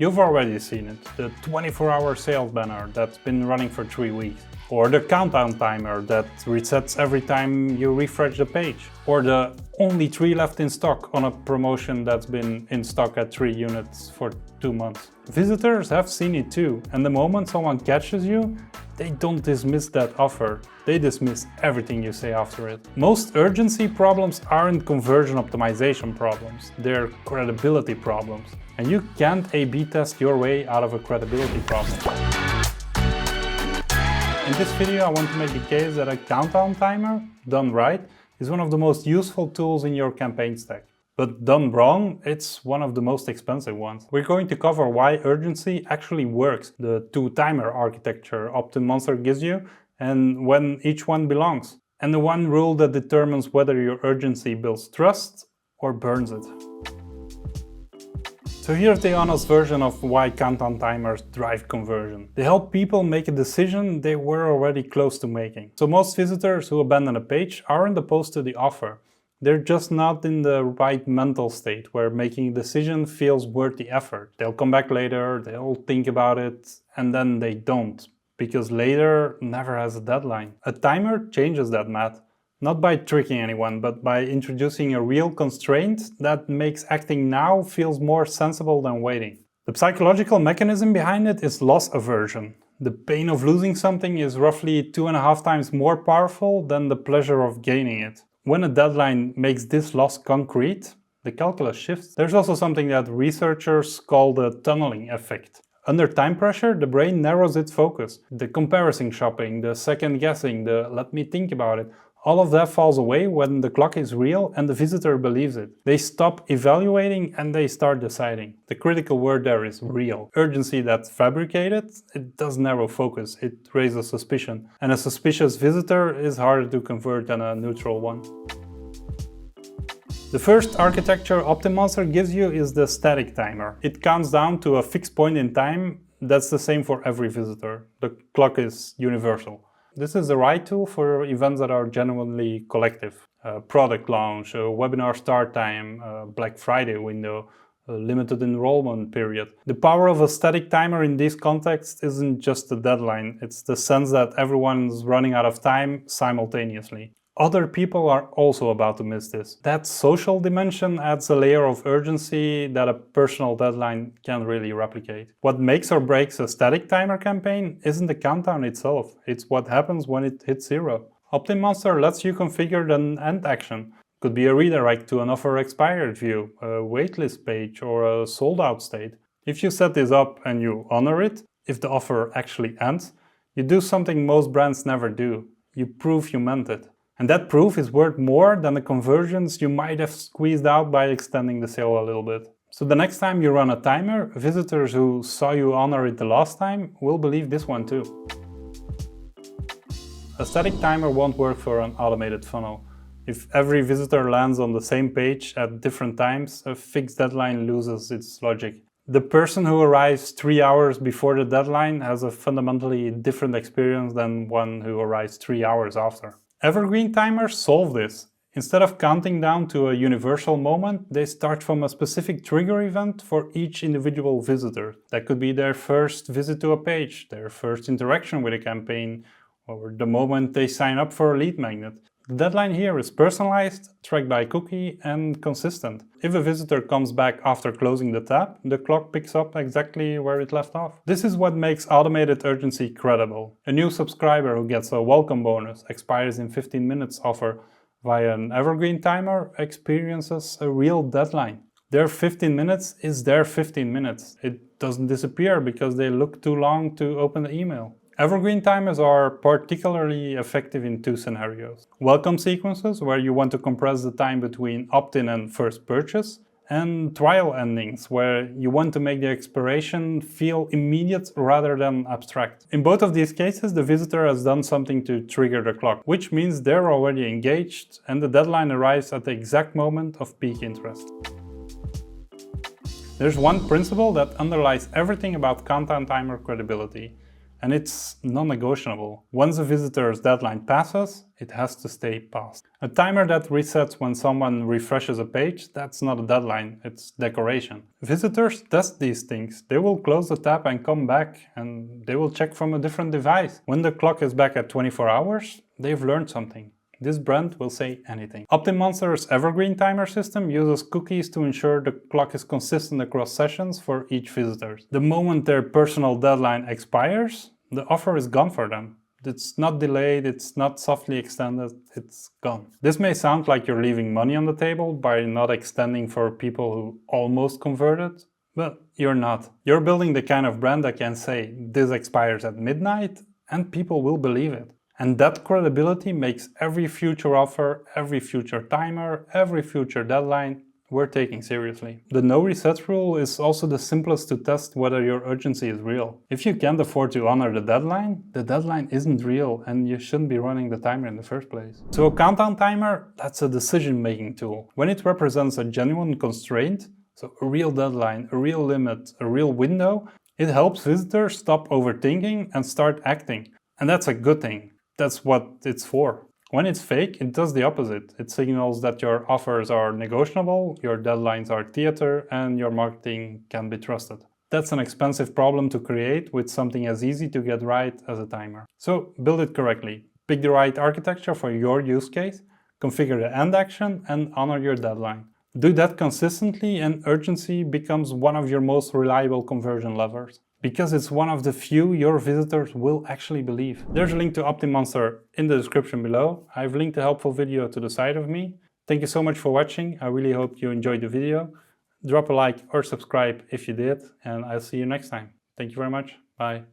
You've already seen it, the 24-hour sales banner that's been running for 3 weeks. Or the countdown timer that resets every time you refresh the page. Or the only 3 left in stock on a promotion that's been in stock at 3 units for 2 months. Visitors have seen it too, and the moment someone catches you, they don't dismiss that offer. They dismiss everything you say after it. Most urgency problems aren't conversion optimization problems, they're credibility problems. And you can't A/B test your way out of a credibility problem. In this video, I want to make the case that a countdown timer, done right, is one of the most useful tools in your campaign stack. But done wrong, it's one of the most expensive ones. We're going to cover why urgency actually works, the 2-timer architecture OptinMonster gives you, and when each one belongs. And the one rule that determines whether your urgency builds trust or burns it. So here's the honest version of why countdown timers drive conversion. They help people make a decision they were already close to making. So most visitors who abandon a page aren't opposed to the offer. They're just not in the right mental state where making a decision feels worth the effort. They'll come back later, they'll think about it, and then they don't. Because later never has a deadline. A timer changes that math. Not by tricking anyone, but by introducing a real constraint that makes acting now feels more sensible than waiting. The psychological mechanism behind it is loss aversion. The pain of losing something is roughly 2.5 times more powerful than the pleasure of gaining it. When a deadline makes this loss concrete, the calculus shifts. There's also something that researchers call the tunneling effect. Under time pressure, the brain narrows its focus. The comparison shopping, the second guessing, the let me think about it, all of that falls away when the clock is real and the visitor believes it. They stop evaluating and they start deciding. The critical word there is real. Urgency that's fabricated, it does narrow focus, it raises suspicion. And a suspicious visitor is harder to convert than a neutral one. The first architecture OptinMonster gives you is the static timer. It counts down to a fixed point in time that's the same for every visitor. The clock is universal. This is the right tool for events that are genuinely collective. A product launch, a webinar start time, a Black Friday window, a limited enrollment period. The power of a static timer in this context isn't just a deadline, it's the sense that everyone's running out of time simultaneously. Other people are also about to miss this. That social dimension adds a layer of urgency that a personal deadline can't really replicate. What makes or breaks a static timer campaign isn't the countdown itself, it's what happens when it hits 0. OptinMonster lets you configure an end action. Could be a redirect to an offer expired view, a waitlist page, or a sold out state. If you set this up and you honor it, if the offer actually ends, you do something most brands never do. You prove you meant it. And that proof is worth more than the conversions you might have squeezed out by extending the sale a little bit. So the next time you run a timer, visitors who saw you honor it the last time will believe this one too. A static timer won't work for an automated funnel. If every visitor lands on the same page at different times, a fixed deadline loses its logic. The person who arrives 3 hours before the deadline has a fundamentally different experience than one who arrives 3 hours after. Evergreen timers solve this. Instead of counting down to a universal moment, they start from a specific trigger event for each individual visitor. That could be their first visit to a page, their first interaction with a campaign, or the moment they sign up for a lead magnet. The deadline here is personalized, tracked by cookie, and consistent. If a visitor comes back after closing the tab, the clock picks up exactly where it left off. This is what makes automated urgency credible. A new subscriber who gets a welcome bonus, expires in 15 minutes offer via an evergreen timer experiences a real deadline. Their 15 minutes is their 15 minutes. It doesn't disappear because they look too long to open the email. Evergreen timers are particularly effective in 2 scenarios. Welcome sequences, where you want to compress the time between opt-in and first purchase, and trial endings, where you want to make the expiration feel immediate rather than abstract. In both of these cases, the visitor has done something to trigger the clock, which means they're already engaged and the deadline arrives at the exact moment of peak interest. There's one principle that underlies everything about countdown timer credibility. and it's non-negotiable. Once a visitor's deadline passes, it has to stay passed. A timer that resets when someone refreshes a page, that's not a deadline, it's decoration. Visitors test these things. They will close the tab and come back, and they will check from a different device. When the clock is back at 24 hours, they've learned something. This brand will say anything. OptinMonster's evergreen timer system uses cookies to ensure the clock is consistent across sessions for each visitor. The moment their personal deadline expires, the offer is gone for them. It's not delayed, it's not softly extended, it's gone. This may sound like you're leaving money on the table by not extending for people who almost converted, but you're not. You're building the kind of brand that can say, this expires at midnight, and people will believe it. And that credibility makes every future offer, every future timer, every future deadline worth taking seriously. The no resets rule is also the simplest to test whether your urgency is real. If you can't afford to honor the deadline isn't real and you shouldn't be running the timer in the first place. So a countdown timer, that's a decision-making tool. When it represents a genuine constraint, so a real deadline, a real limit, a real window, it helps visitors stop overthinking and start acting. And that's a good thing. That's what it's for. When it's fake, it does the opposite. It signals that your offers are negotiable, your deadlines are theater, and your marketing can be trusted. That's an expensive problem to create with something as easy to get right as a timer. So build it correctly. Pick the right architecture for your use case, configure the end action, and honor your deadline. Do that consistently and urgency becomes one of your most reliable conversion levers. Because it's one of the few your visitors will actually believe. There's a link to OptinMonster in the description below. I've linked a helpful video to the side of me. Thank you so much for watching. I really hope you enjoyed the video. Drop a like or subscribe if you did, and I'll see you next time. Thank you very much. Bye.